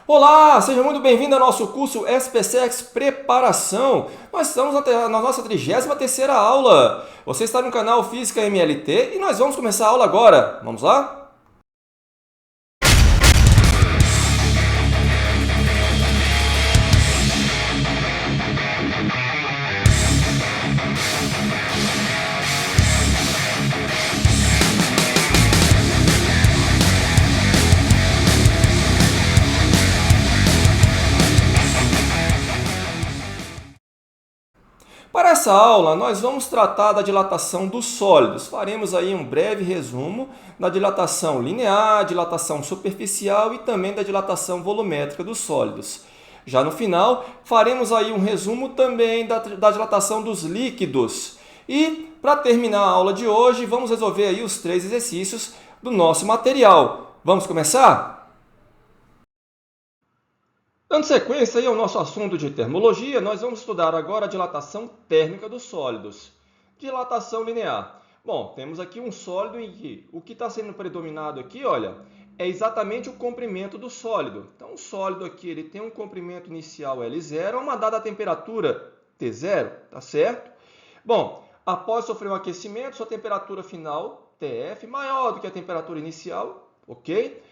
Olá, seja muito bem-vindo ao nosso curso SPSEX Preparação. Nós estamos na nossa 33ª aula. Você está no canal Física MLT e nós vamos começar a aula agora. Vamos lá? Para essa aula, nós vamos tratar da dilatação dos sólidos. Faremos aí um breve resumo da dilatação linear, dilatação superficial e também da dilatação volumétrica dos sólidos. Já no final, faremos aí um resumo também da dilatação dos líquidos. E, para terminar a aula de hoje, vamos resolver aí os 3 exercícios do nosso material. Vamos começar? Dando sequência aí ao nosso assunto de termologia, nós vamos estudar agora a dilatação térmica dos sólidos. Dilatação linear. Bom, temos aqui um sólido em que o que está sendo predominado aqui, olha, é exatamente o comprimento do sólido. Então, o sólido aqui ele tem um comprimento inicial L0 a uma dada temperatura T0, tá certo? Bom, após sofrer um aquecimento, sua temperatura final, TF, maior do que a temperatura inicial, ok?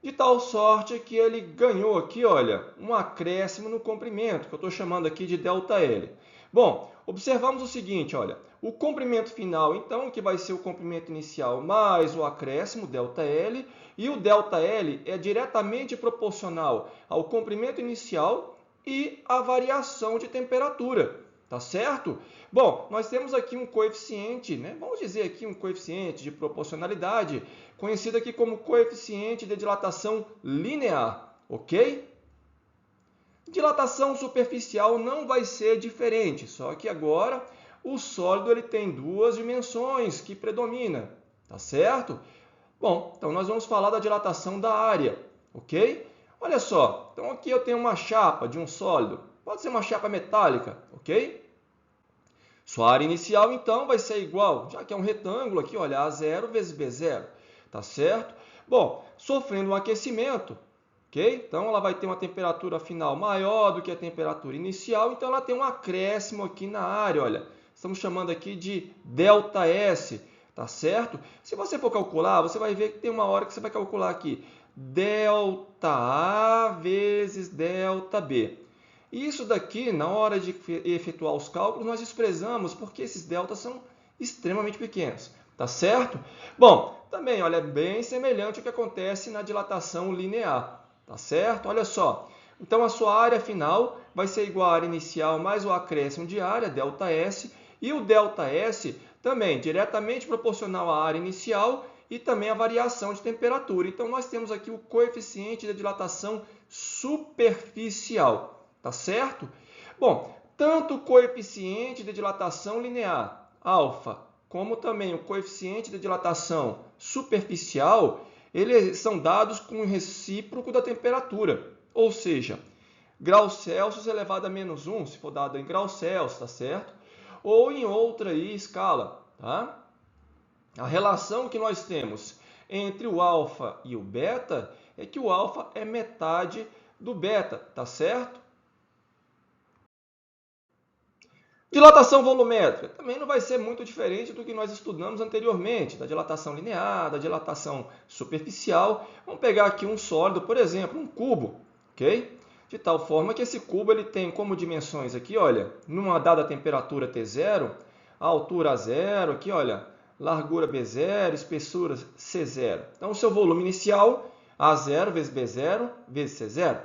De tal sorte que ele ganhou aqui, olha, um acréscimo no comprimento, que eu estou chamando aqui de ΔL. Bom, observamos o seguinte, olha, o comprimento final, então, que vai ser o comprimento inicial mais o acréscimo, ΔL, e o ΔL é diretamente proporcional ao comprimento inicial e à variação de temperatura, tá certo? Bom, nós temos aqui um coeficiente, né? Vamos dizer aqui um coeficiente de proporcionalidade, conhecido aqui como coeficiente de dilatação linear, ok? Dilatação superficial não vai ser diferente, só que agora o sólido ele tem 2 dimensões que predominam, tá certo? Bom, então nós vamos falar da dilatação da área, ok? Olha só, então aqui eu tenho uma chapa de um sólido, pode ser uma chapa metálica, ok? Sua área inicial, então, vai ser igual, já que é um retângulo aqui, olha, A0 vezes B0, tá certo? Bom, sofrendo um aquecimento, ok? Então, ela vai ter uma temperatura final maior do que a temperatura inicial, então ela tem um acréscimo aqui na área, olha. Estamos chamando aqui de ΔS, tá certo? Se você for calcular, você vai ver que tem uma hora que você vai calcular aqui, ΔA vezes ΔB. Isso daqui, na hora de efetuar os cálculos, nós desprezamos porque esses deltas são extremamente pequenos, tá certo? Bom, também, olha, é bem semelhante ao que acontece na dilatação linear, tá certo? Olha só, então a sua área final vai ser igual à área inicial mais o acréscimo de área, ΔS, e o ΔS também diretamente proporcional à área inicial e também à variação de temperatura. Então, nós temos aqui o coeficiente de dilatação superficial. Tá certo? Bom, tanto o coeficiente de dilatação linear, alfa, como também o coeficiente de dilatação superficial, eles são dados com o recíproco da temperatura, ou seja, graus Celsius elevado a menos 1, se for dado em graus Celsius, tá certo? Ou em outra aí, escala, tá? A relação que nós temos entre o alfa e o beta é que o alfa é metade do beta, tá certo? Dilatação volumétrica também não vai ser muito diferente do que nós estudamos anteriormente, da dilatação linear, da dilatação superficial. Vamos pegar aqui um sólido, por exemplo, um cubo, ok? De tal forma que esse cubo ele tem como dimensões aqui, olha, numa dada temperatura T0, a altura A0, aqui, olha, largura B0, espessura C0. Então, o seu volume inicial, A0 vezes B0 vezes C0.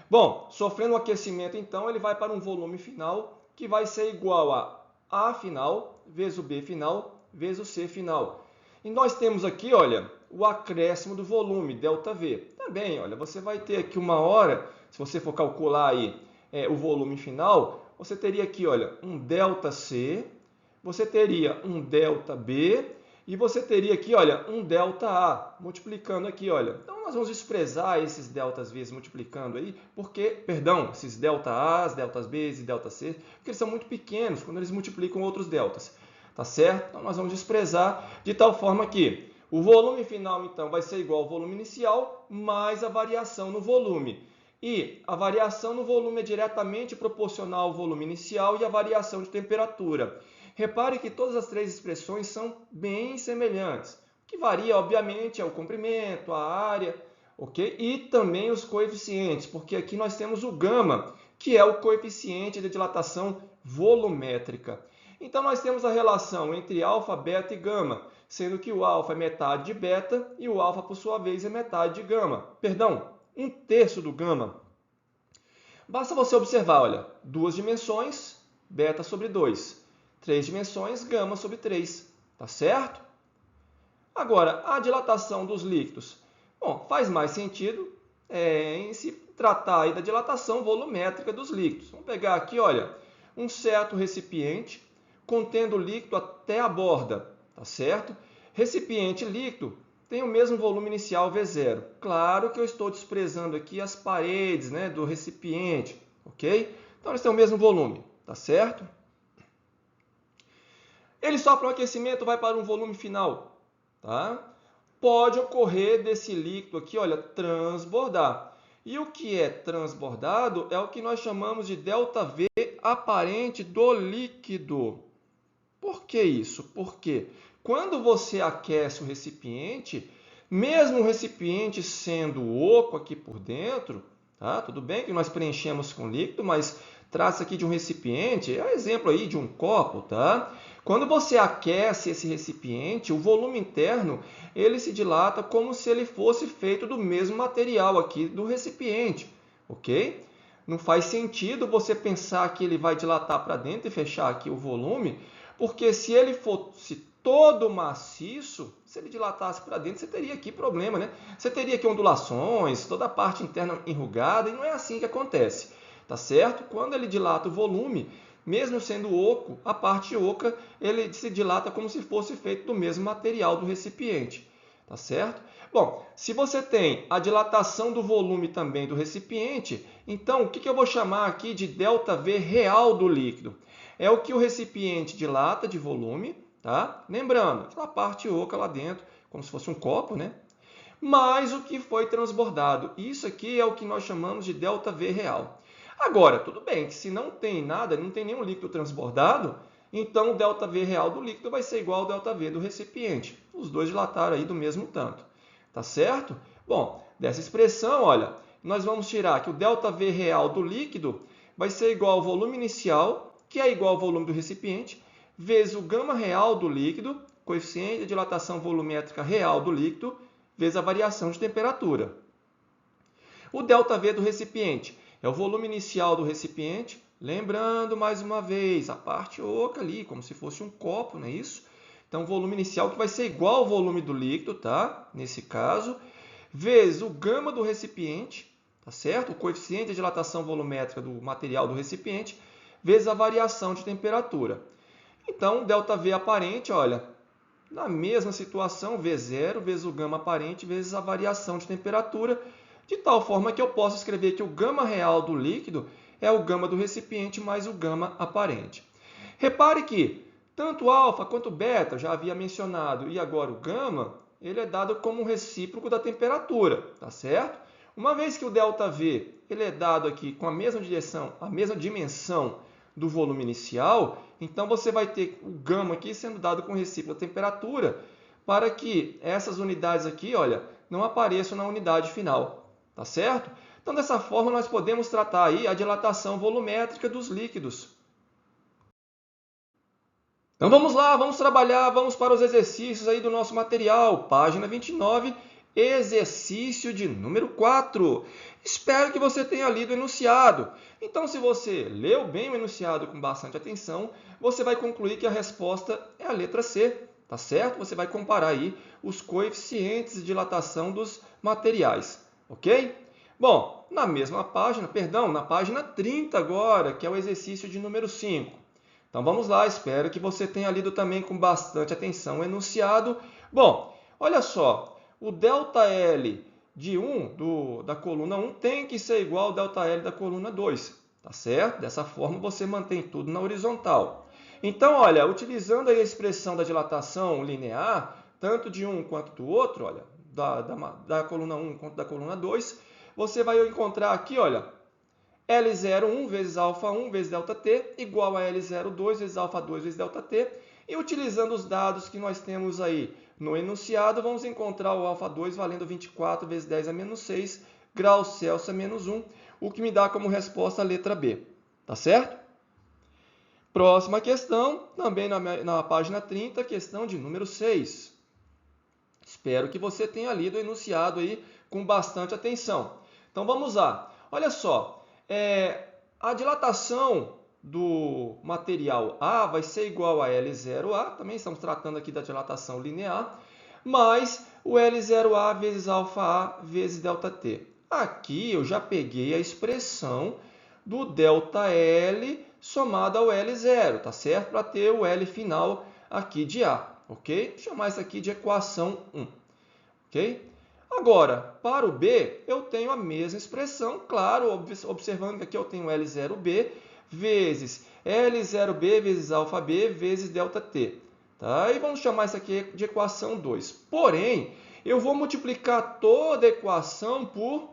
Bom, sofrendo um aquecimento, então, ele vai para um volume final que vai ser igual a A final vezes o B final vezes o C final. E nós temos aqui, olha, o acréscimo do volume, ΔV. Também, olha, você vai ter aqui uma hora, se você for calcular aí o volume final, você teria aqui, olha, um ΔC, você teria um ΔB e você teria aqui, olha, um ΔA, multiplicando aqui, olha. Então, nós vamos desprezar esses deltas V's multiplicando aí, porque, perdão, esses ΔAs, deltas B's e ΔC, porque eles são muito pequenos quando eles multiplicam outros deltas, tá certo? Então, nós vamos desprezar de tal forma que o volume final, então, vai ser igual ao volume inicial mais a variação no volume. E a variação no volume é diretamente proporcional ao volume inicial e à variação de temperatura. Repare que todas as três expressões são bem semelhantes. O que varia, obviamente, é o comprimento, a área, ok? E também os coeficientes, porque aqui nós temos o gama, que é o coeficiente de dilatação volumétrica. Então, nós temos a relação entre alfa, beta e gama, sendo que o alfa é metade de beta e o alfa, por sua vez, é metade de gama. Perdão, 1/3 do gama. Basta você observar, olha, 2 dimensões, beta sobre 2. 3 dimensões, gama sobre 3. Tá certo? Agora, a dilatação dos líquidos. Bom, faz mais sentido em se tratar aí da dilatação volumétrica dos líquidos. Vamos pegar aqui, olha, um certo recipiente contendo líquido até a borda, tá certo? Recipiente líquido tem o mesmo volume inicial V0. Claro que eu estou desprezando aqui as paredes, né, do recipiente, ok? Então, eles têm o mesmo volume, tá certo? Ele sofre um aquecimento, vai para um volume final, tá? Pode ocorrer desse líquido aqui, olha, transbordar. E o que é transbordado é o que nós chamamos de ΔV aparente do líquido. Por que isso? Porque quando você aquece o recipiente, mesmo o recipiente sendo oco aqui por dentro, tá? Tudo bem que nós preenchemos com líquido, mas trata-se aqui de um recipiente, é um exemplo aí de um copo, tá? Quando você aquece esse recipiente, o volume interno ele se dilata como se ele fosse feito do mesmo material aqui do recipiente, ok? Não faz sentido você pensar que ele vai dilatar para dentro e fechar aqui o volume, porque se ele fosse todo maciço, se ele dilatasse para dentro, você teria aqui problema, né? Você teria aqui ondulações, toda a parte interna enrugada, e não é assim que acontece, tá certo? Quando ele dilata o volume, mesmo sendo oco, a parte oca ele se dilata como se fosse feito do mesmo material do recipiente, tá certo? Bom, se você tem a dilatação do volume também do recipiente, então o que eu vou chamar aqui de ΔV real do líquido? É o que o recipiente dilata de volume, tá? Lembrando, aquela parte oca lá dentro, como se fosse um copo, né? Mais o que foi transbordado. Isso aqui é o que nós chamamos de ΔV real. Agora, tudo bem que se não tem nada, não tem nenhum líquido transbordado, então o ΔV real do líquido vai ser igual ao ΔV do recipiente. Os dois dilataram aí do mesmo tanto. Tá certo? Bom, dessa expressão, olha, nós vamos tirar que o ΔV real do líquido vai ser igual ao volume inicial, que é igual ao volume do recipiente, vezes o gama real do líquido, coeficiente de dilatação volumétrica real do líquido, vezes a variação de temperatura. O ΔV do recipiente é o volume inicial do recipiente, lembrando mais uma vez a parte oca ali, como se fosse um copo, não é isso? Então, o volume inicial que vai ser igual ao volume do líquido, tá? Nesse caso, vezes o gama do recipiente, tá certo? O coeficiente de dilatação volumétrica do material do recipiente, vezes a variação de temperatura. Então, ΔV aparente, olha, na mesma situação, V0 vezes o gama aparente vezes a variação de temperatura, de tal forma que eu posso escrever que o gama real do líquido é o gama do recipiente mais o gama aparente. Repare que tanto alfa quanto beta, já havia mencionado, e agora o gama, ele é dado como um recíproco da temperatura, tá certo? Uma vez que o ΔV ele é dado aqui com a mesma direção, a mesma dimensão do volume inicial, então você vai ter o gama aqui sendo dado com recíproco da temperatura, para que essas unidades aqui, olha, não apareçam na unidade final, tá certo? Então, dessa forma, nós podemos tratar aí a dilatação volumétrica dos líquidos. Então, vamos lá, vamos trabalhar, vamos para os exercícios aí do nosso material, página 29, exercício de número 4. Espero que você tenha lido o enunciado. Então, se você leu bem o enunciado com bastante atenção, você vai concluir que a resposta é a letra C, tá certo? Você vai comparar aí os coeficientes de dilatação dos materiais, ok? Bom, na mesma página, na página 30 agora, que é o exercício de número 5. Então, vamos lá, espero que você tenha lido também com bastante atenção o enunciado. Bom, olha só, o ΔL de 1 da coluna 1 tem que ser igual ao ΔL da coluna 2, tá certo? Dessa forma, você mantém tudo na horizontal. Então, olha, utilizando a expressão da dilatação linear, tanto de um quanto do outro, olha, da coluna 1 quanto da coluna 2, você vai encontrar aqui, olha, L01 vezes alfa1 vezes ΔT igual a L02 vezes alfa2 vezes ΔT. E utilizando os dados que nós temos aí no enunciado, vamos encontrar o alfa2 valendo 24 vezes 10 a menos 6 graus Celsius a menos 1, o que me dá como resposta a letra B. Tá certo? Próxima questão, também na página 30, questão de número 6. Espero que você tenha lido o enunciado aí com bastante atenção. Então vamos lá. Olha só. A dilatação do material A vai ser igual a L0A, também estamos tratando aqui da dilatação linear, mais o L0A vezes alfa-A vezes ΔT. Aqui eu já peguei a expressão do ΔL somado ao L0, tá certo? Para ter o L final aqui de A, ok? Vou chamar isso aqui de equação 1, ok? Agora, para o B, eu tenho a mesma expressão, claro, observando que aqui eu tenho L0B vezes L0B vezes alfa-B vezes ΔT. Tá? E vamos chamar isso aqui de equação 2. Porém, eu vou multiplicar toda a equação por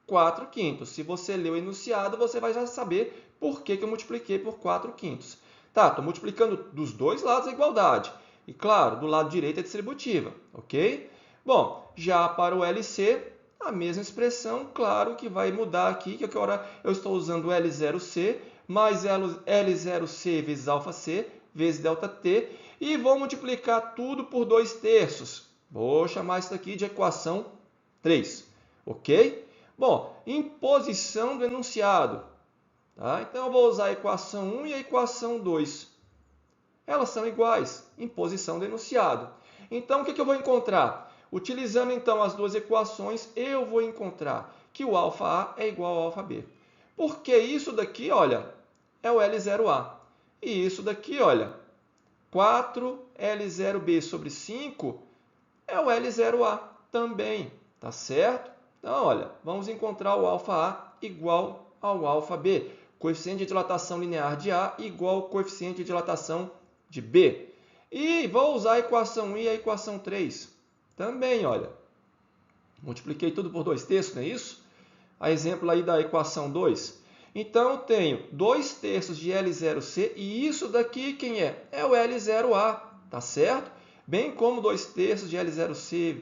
4/5. Se você ler o enunciado, você vai já saber por que eu multipliquei por 4/5. Tá, estou multiplicando dos dois lados a igualdade. E, claro, do lado direito é distributiva, ok? Bom, já para o LC, a mesma expressão, claro que vai mudar aqui, que agora eu estou usando L0C mais L0C vezes alfa-C vezes ΔT, e vou multiplicar tudo por 2/3. Vou chamar isso aqui de equação 3, ok? Bom, imposição do enunciado. Tá? Então, eu vou usar a equação 1 e a equação 2. Elas são iguais, imposição do enunciado. Então, o que eu vou encontrar? Utilizando, então, as duas equações, eu vou encontrar que o alfa-A é igual ao alfa-B. Porque isso daqui, olha, é o L0A. E isso daqui, olha, 4L0B sobre 5 é o L0A também, tá certo? Então, olha, vamos encontrar o alfa-A igual ao alfa-B. Coeficiente de dilatação linear de A igual ao coeficiente de dilatação de B. E vou usar a equação 1 e a equação 3. Também, olha, multipliquei tudo por 2/3, não é isso? A exemplo aí da equação 2. Então, eu tenho 2/3 de L0C e isso daqui quem é? É o L0A, tá certo? Bem como 2/3 de L0C,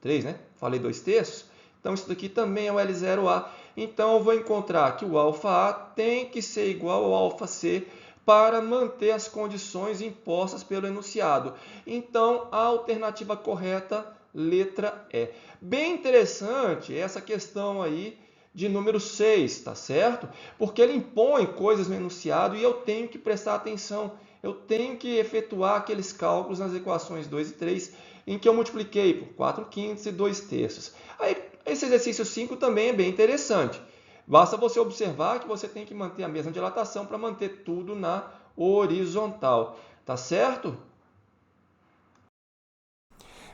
3, né? Falei 2/3. Então, isso daqui também é o L0A. Então, eu vou encontrar que o alfa-A tem que ser igual ao alfa-C para manter as condições impostas pelo enunciado. Então, a alternativa correta, letra E. Bem interessante essa questão aí de número 6, tá certo? Porque ele impõe coisas no enunciado e eu tenho que prestar atenção. Eu tenho que efetuar aqueles cálculos nas equações 2 e 3, em que eu multipliquei por 4/5 e 2/3. Aí, esse exercício 5 também é bem interessante. Basta você observar que você tem que manter a mesma dilatação para manter tudo na horizontal. Tá certo?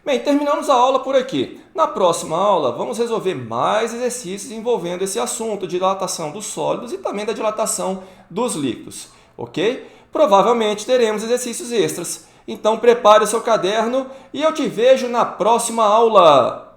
Bem, terminamos a aula por aqui. Na próxima aula, vamos resolver mais exercícios envolvendo esse assunto de dilatação dos sólidos e também da dilatação dos líquidos, ok? Provavelmente teremos exercícios extras. Então, prepare o seu caderno e eu te vejo na próxima aula.